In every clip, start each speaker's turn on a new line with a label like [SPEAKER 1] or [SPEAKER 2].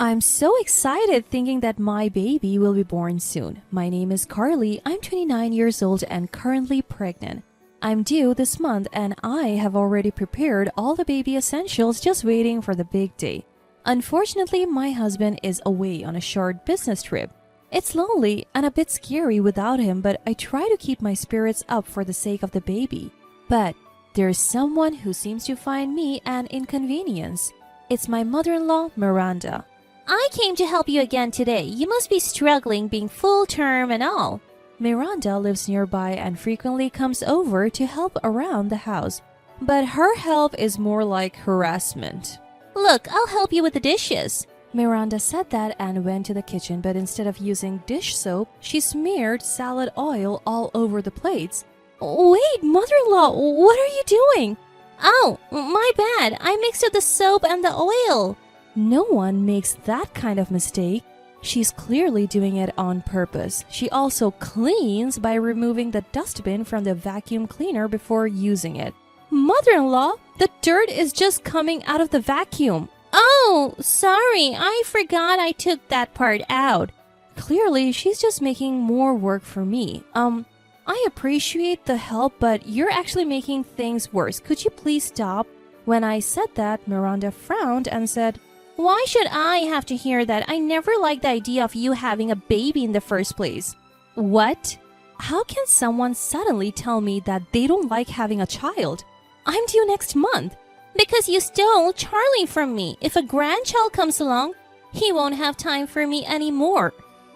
[SPEAKER 1] I'm so excited thinking that my baby will be born soon. My name is Carly. I'm 29 years old and currently pregnant. I'm due this month and I have already prepared all the baby essentials just waiting for the big day. Unfortunately, my husband is away on a short business trip. It's lonely and a bit scary without him, but I try to keep my spirits up for the sake of the baby. But there's someone who seems to find me an inconvenience. It's my mother-in-law, Miranda.
[SPEAKER 2] I came to help you again today. You must be struggling being full term and all.
[SPEAKER 1] Miranda lives nearby and frequently comes over to help around the house, but her help is more like harassment.
[SPEAKER 2] Look, I'll help you with the dishes.
[SPEAKER 1] Miranda said that and went to the kitchen, but instead of using dish soap, she smeared salad oil all over the plates. Wait, mother-in-law, what are you doing?
[SPEAKER 2] Oh, my bad. I mixed up the soap and the oil.
[SPEAKER 1] No one makes that kind of mistake. She's clearly doing it on purpose. She also cleans by removing the dustbin from the vacuum cleaner before using it. Mother-in-law, the dirt is just coming out of the vacuum.
[SPEAKER 2] Oh, sorry. I forgot I took that part out.
[SPEAKER 1] Clearly, she's just making more work for me. I appreciate the help, but you're actually making things worse. Could you please stop? When I said that, Miranda frowned and said,
[SPEAKER 2] Why should I have to hear that? I never liked the idea of you having a baby in the first place.
[SPEAKER 1] What? How can someone suddenly tell me that they don't like having a child? I'm due next month.
[SPEAKER 2] Because you stole Charlie from me. If a grandchild comes along, he won't have time for me anymore.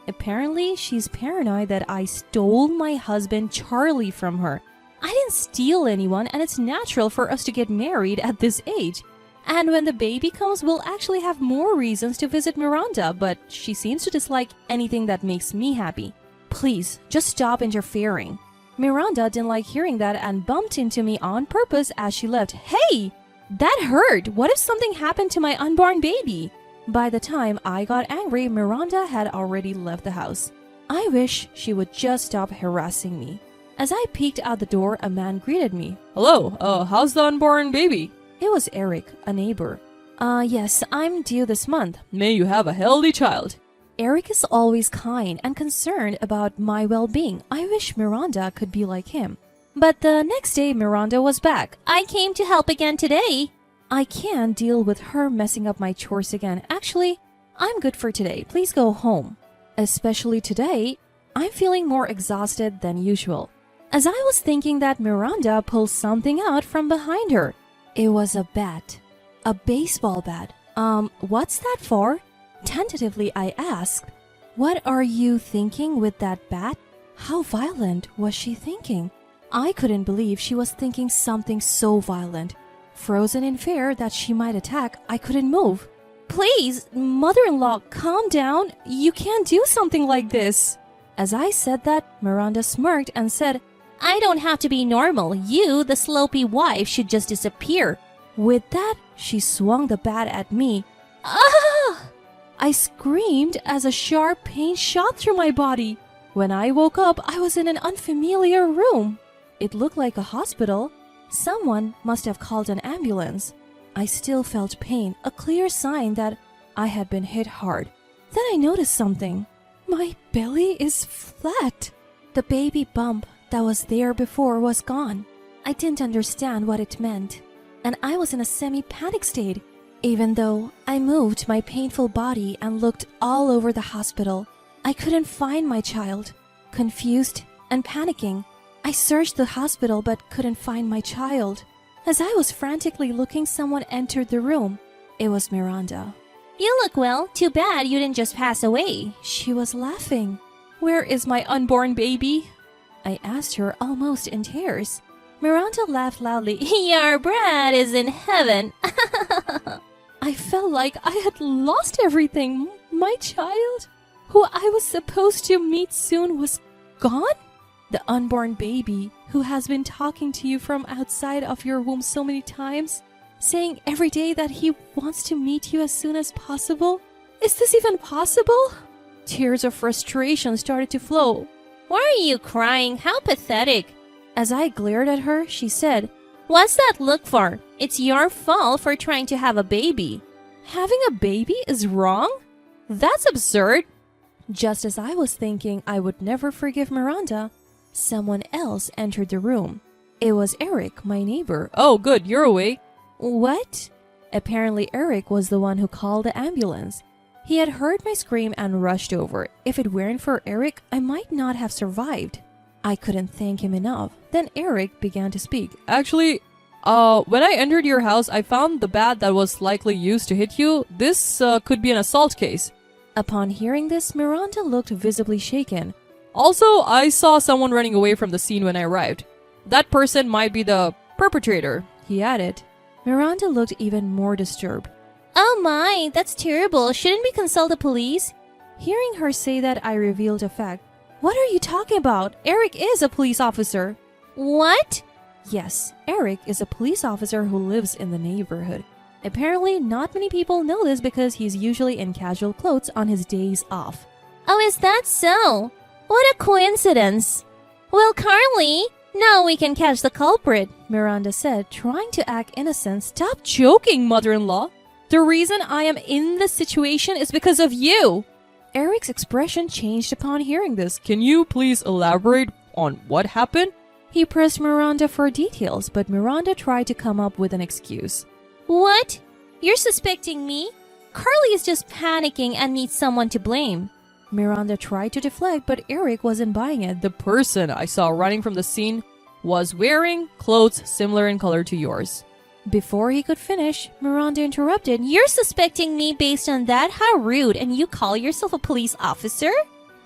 [SPEAKER 1] Apparently, she's paranoid that I stole my husband Charlie from her. I didn't steal anyone, and it's natural for us to get married at this age. And when the baby comes, we'll actually have more reasons to visit Miranda, but she seems to dislike anything that makes me happy. Please, just stop interfering. Miranda didn't like hearing that and bumped into me on purpose as she left. Hey! That hurt! What if something happened to my unborn baby? By the time I got angry, Miranda had already left the house. I wish she would just stop harassing me. As I peeked out the door, a man greeted me.
[SPEAKER 3] Hello, how's the unborn baby?
[SPEAKER 1] It was Eric, a neighbor. Yes, I'm due this month.
[SPEAKER 3] May you have a healthy child.
[SPEAKER 1] Eric is always kind and concerned about my well-being. I wish Miranda could be like him. But the next day, Miranda was back.
[SPEAKER 2] I came to help again today.
[SPEAKER 1] I can't deal with her messing up my chores again. Actually, I'm good for today. Please go home. Especially today, I'm feeling more exhausted than usual. As I was thinking that, Miranda pulled something out from behind her. It was a bat. A baseball bat. What's that for? Tentatively, I asked, What are you thinking with that bat? How violent was she thinking? I couldn't believe she was thinking something so violent. Frozen in fear that she might attack, I couldn't move. Please, mother-in-law, calm down. You can't do something like this. As I said that, Miranda smirked and said,
[SPEAKER 2] I don't have to be normal. You, the slopey wife, should just disappear.
[SPEAKER 1] With that, she swung the bat at me.
[SPEAKER 2] Ah!
[SPEAKER 1] I screamed as a sharp pain shot through my body. When I woke up, I was in an unfamiliar room. It looked like a hospital. Someone must have called an ambulance. I still felt pain, a clear sign that I had been hit hard. Then I noticed something. My belly is flat. The baby bump that was there before was gone. I didn't understand what it meant, and I was in a semi-panic state. Even though I moved my painful body and looked all over the hospital, I couldn't find my child. Confused and panicking, I searched the hospital but couldn't find my child. As I was frantically looking, someone entered the room. It was Miranda.
[SPEAKER 2] You look well. Too bad you didn't just pass away.
[SPEAKER 1] She was laughing. Where is my unborn baby? I asked her, almost in tears. Miranda laughed loudly.
[SPEAKER 2] Your brat is in heaven.
[SPEAKER 1] I felt like I had lost everything. My child, who I was supposed to meet soon, was gone? The unborn baby who has been talking to you from outside of your womb so many times, saying every day that he wants to meet you as soon as possible? Is this even possible? Tears of frustration started to flow.
[SPEAKER 2] Why are you crying? How pathetic.
[SPEAKER 1] As I glared at her, she said,
[SPEAKER 2] What's that look for? It's your fault for trying to have a baby.
[SPEAKER 1] Having a baby is wrong? That's absurd. Just as I was thinking I would never forgive Miranda, someone else entered the room. It was Eric, my neighbor.
[SPEAKER 3] Oh, good, you're awake.
[SPEAKER 1] What? Apparently, Eric was the one who called the ambulance. He had heard my scream and rushed over. If it weren't for Eric, I might not have survived. I couldn't thank him enough. Then Eric began to speak.
[SPEAKER 3] Actually, when I entered your house, I found the bat that was likely used to hit you. This could be an assault case.
[SPEAKER 1] Upon hearing this, Miranda looked visibly shaken.
[SPEAKER 3] Also, I saw someone running away from the scene when I arrived. That person might be the perpetrator, he added.
[SPEAKER 1] Miranda looked even more disturbed.
[SPEAKER 2] Oh my, that's terrible. Shouldn't we consult the police?
[SPEAKER 1] Hearing her say that, I revealed a fact. What are you talking about? Eric is a police officer.
[SPEAKER 2] What?
[SPEAKER 1] Yes, Eric is a police officer who lives in the neighborhood. Apparently, not many people know this because he's usually in casual clothes on his days off.
[SPEAKER 2] Oh, is that so? What a coincidence. Well, Carly, now we can catch the culprit,
[SPEAKER 1] Miranda said, trying to act innocent.
[SPEAKER 3] Stop joking, mother-in-law. The reason I am in this situation is because of you.
[SPEAKER 1] Eric's expression changed upon hearing this.
[SPEAKER 3] Can you please elaborate on what happened?
[SPEAKER 1] He pressed Miranda for details, but Miranda tried to come up with an excuse.
[SPEAKER 2] What? You're suspecting me? Carly is just panicking and needs someone to blame.
[SPEAKER 1] Miranda tried to deflect, but Eric wasn't buying it.
[SPEAKER 3] The person I saw running from the scene was wearing clothes similar in color to yours.
[SPEAKER 1] Before he could finish, Miranda interrupted.
[SPEAKER 2] You're suspecting me based on that? How rude. And you call yourself a police officer?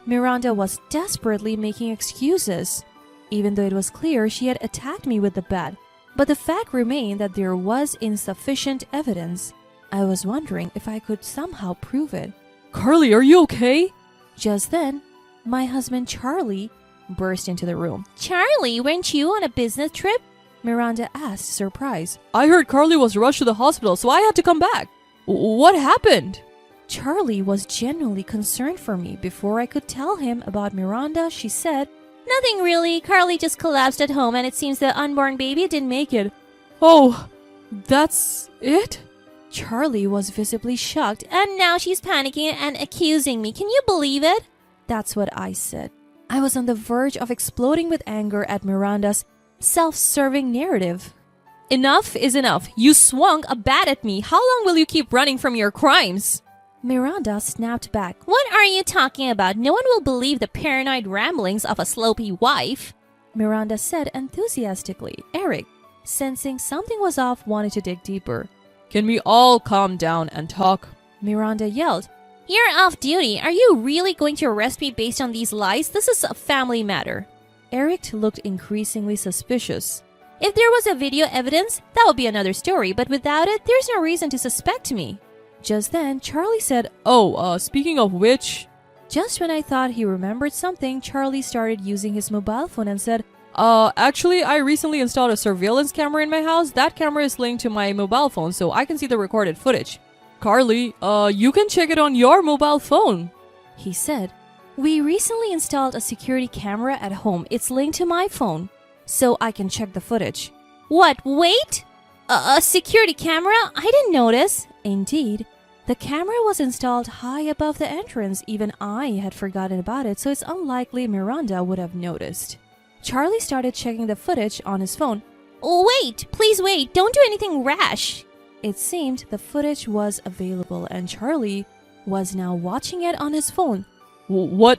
[SPEAKER 1] Miranda was desperately making excuses, even though it was clear she had attacked me with the bat. But the fact remained that there was insufficient evidence. I was wondering if I could somehow prove it.
[SPEAKER 3] Carly, are you okay?
[SPEAKER 1] Just then, my husband Charlie burst into the room.
[SPEAKER 2] Charlie, weren't you on a business trip?
[SPEAKER 1] Miranda asked, surprised.
[SPEAKER 3] I heard Carly was rushed to the hospital, so I had to come back. What happened?
[SPEAKER 1] Charlie was genuinely concerned for me. Before I could tell him about Miranda, she said,
[SPEAKER 2] Nothing really. Carly just collapsed at home and it seems the unborn baby didn't make it.
[SPEAKER 3] Oh, that's it?
[SPEAKER 1] Charlie was visibly shocked.
[SPEAKER 2] And now she's panicking and accusing me. Can you believe it?
[SPEAKER 1] That's what I said. I was on the verge of exploding with anger at Miranda's self-serving narrative.
[SPEAKER 3] Enough is enough. You swung a bat at me. How long will you keep running from your crimes?
[SPEAKER 1] Miranda snapped back.
[SPEAKER 2] What are you talking about? No one will believe the paranoid ramblings of a slopey wife.
[SPEAKER 1] Miranda said enthusiastically. Eric, sensing something was off, wanted to dig deeper.
[SPEAKER 3] Can we all calm down and talk?
[SPEAKER 1] Miranda yelled.
[SPEAKER 2] You're off duty. Are you really going to arrest me based on these lies? This is a family matter.
[SPEAKER 1] Eric looked increasingly suspicious.
[SPEAKER 2] If there was a video evidence, that would be another story, but without it, there's no reason to suspect me.
[SPEAKER 1] Just then, Charlie said,
[SPEAKER 3] Oh, speaking of which...
[SPEAKER 1] Just when I thought he remembered something, Charlie started using his mobile phone and said,
[SPEAKER 3] Actually, I recently installed a surveillance camera in my house. That camera is linked to my mobile phone, so I can see the recorded footage. Carly, you can check it on your mobile phone.
[SPEAKER 1] He said, We recently installed a security camera at home. It's linked to my phone, so I can check the footage.
[SPEAKER 2] What? Wait? A security camera? I didn't notice.
[SPEAKER 1] Indeed, the camera was installed high above the entrance. Even I had forgotten about it, so it's unlikely Miranda would have noticed. Charlie started checking the footage on his phone.
[SPEAKER 2] Wait, please wait. Don't do anything rash.
[SPEAKER 1] It seemed the footage was available, and Charlie was now watching it on his phone.
[SPEAKER 3] What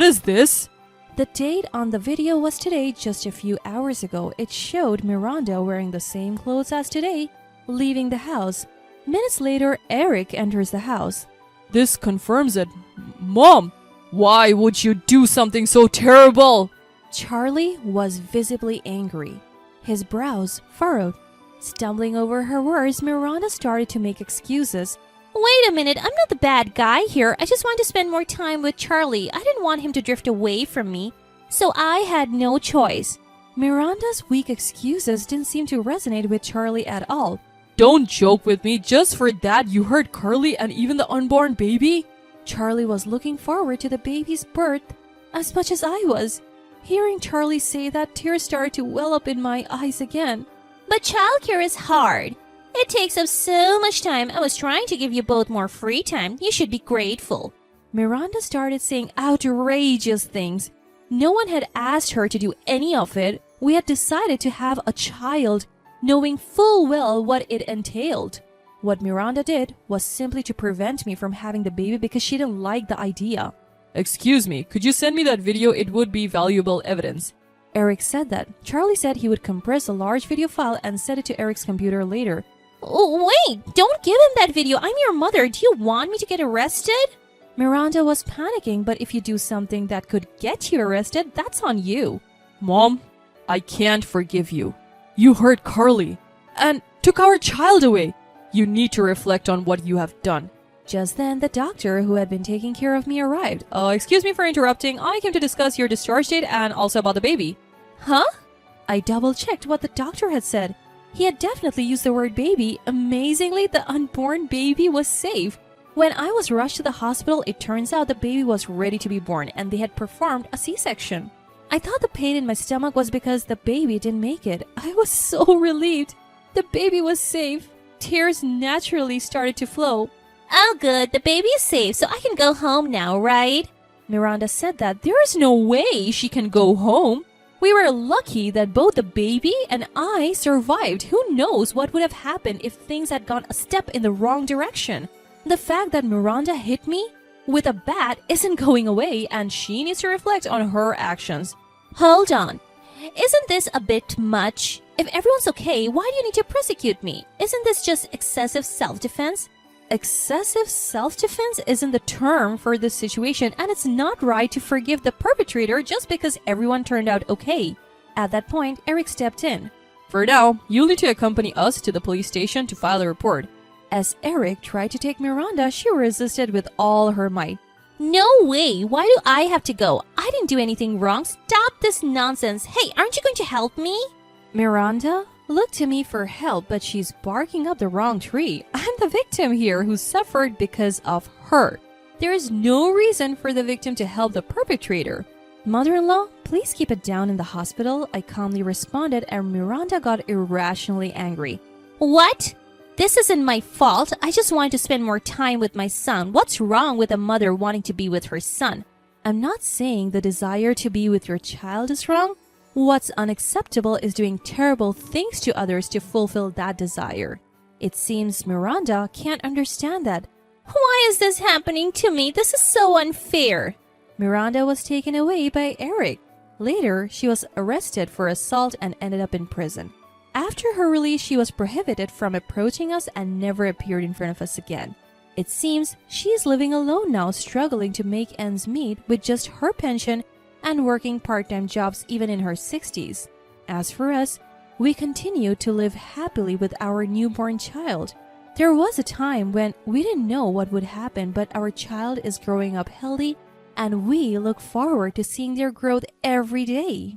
[SPEAKER 3] is this?
[SPEAKER 1] The date on the video was today, just a few hours ago. It showed Miranda wearing the same clothes as today, leaving the house. Minutes later, Eric enters the house.
[SPEAKER 3] This confirms it. Mom, why would you do something so terrible?
[SPEAKER 1] Charlie was visibly angry, his brows furrowed. Stumbling over her words, Miranda started to make excuses.
[SPEAKER 2] Wait a minute, I'm not the bad guy here. I just wanted to spend more time with Charlie. I didn't want him to drift away from me, so I had no choice.
[SPEAKER 1] Miranda's weak excuses didn't seem to resonate with Charlie at all.
[SPEAKER 3] Don't joke with me. Just for that, you hurt Carly and even the unborn baby?
[SPEAKER 1] Charlie was looking forward to the baby's birth as much as I was. Hearing Charlie say that, tears started to well up in my eyes again.
[SPEAKER 2] But childcare is hard. It takes up so much time. I was trying to give you both more free time. You should be grateful.
[SPEAKER 1] Miranda started saying outrageous things. No one had asked her to do any of it. We had decided to have a child, knowing full well what it entailed. What Miranda did was simply to prevent me from having the baby because she didn't like the idea.
[SPEAKER 3] Excuse me, could you send me that video? It would be valuable evidence.
[SPEAKER 1] Eric said that. Charlie said he would compress a large video file and send it to Eric's computer later.
[SPEAKER 2] Oh, wait, don't give him that video. I'm your mother. Do you want me to get arrested?
[SPEAKER 1] Miranda was panicking, but if you do something that could get you arrested, that's on you.
[SPEAKER 3] Mom, I can't forgive you. You hurt Carly and took our child away. You need to reflect on what you have done.
[SPEAKER 1] Just then, the doctor who had been taking care of me arrived.
[SPEAKER 3] Excuse me for interrupting. I came to discuss your discharge date and also about the baby.
[SPEAKER 1] Huh? I double-checked what the doctor had said. He had definitely used the word baby. Amazingly, the unborn baby was safe. When I was rushed to the hospital, it turns out the baby was ready to be born and they had performed a C-section. I thought the pain in my stomach was because the baby didn't make it. I was so relieved. The baby was safe. Tears naturally started to flow.
[SPEAKER 2] Oh, good. The baby is safe, so I can go home now, right?
[SPEAKER 1] Miranda said that there is no way she can go home. We were lucky that both the baby and I survived. Who knows what would have happened if things had gone a step in the wrong direction? The fact that Miranda hit me with a bat isn't going away, and she needs to reflect on her actions.
[SPEAKER 2] Hold on. Isn't this a bit much? If everyone's okay, why do you need to prosecute me? Isn't this just excessive self-defense?
[SPEAKER 1] Excessive self-defense isn't the term for this situation, and it's not right to forgive the perpetrator just because everyone turned out okay. At that point, Eric stepped in.
[SPEAKER 3] For now, you'll need to accompany us to the police station to file a report.
[SPEAKER 1] As Eric tried to take Miranda, she resisted with all her might.
[SPEAKER 2] No way! Why do I have to go? I didn't do anything wrong. Stop this nonsense. Hey, aren't you going to help me?
[SPEAKER 1] Miranda looked to me for help, but she's barking up the wrong tree. I'm the victim here who suffered because of her. There is no reason for the victim to help the perpetrator. Mother-in-law, please keep it down in the hospital, I calmly responded, and Miranda got irrationally angry.
[SPEAKER 2] What? This isn't my fault. I just wanted to spend more time with my son. What's wrong with a mother wanting to be with her son?
[SPEAKER 1] I'm not saying the desire to be with your child is wrong. What's unacceptable is doing terrible things to others to fulfill that desire. It seems Miranda can't understand that.
[SPEAKER 2] Why is this happening to me? This is so unfair.
[SPEAKER 1] Miranda was taken away by Eric. Later, she was arrested for assault and ended up in prison. After her release, she was prohibited from approaching us and never appeared in front of us again. It seems she is living alone now, struggling to make ends meet with just her pension and working part-time jobs even in her 60s. As for us, we continue to live happily with our newborn child. There was a time when we didn't know what would happen, but our child is growing up healthy, and we look forward to seeing their growth every day.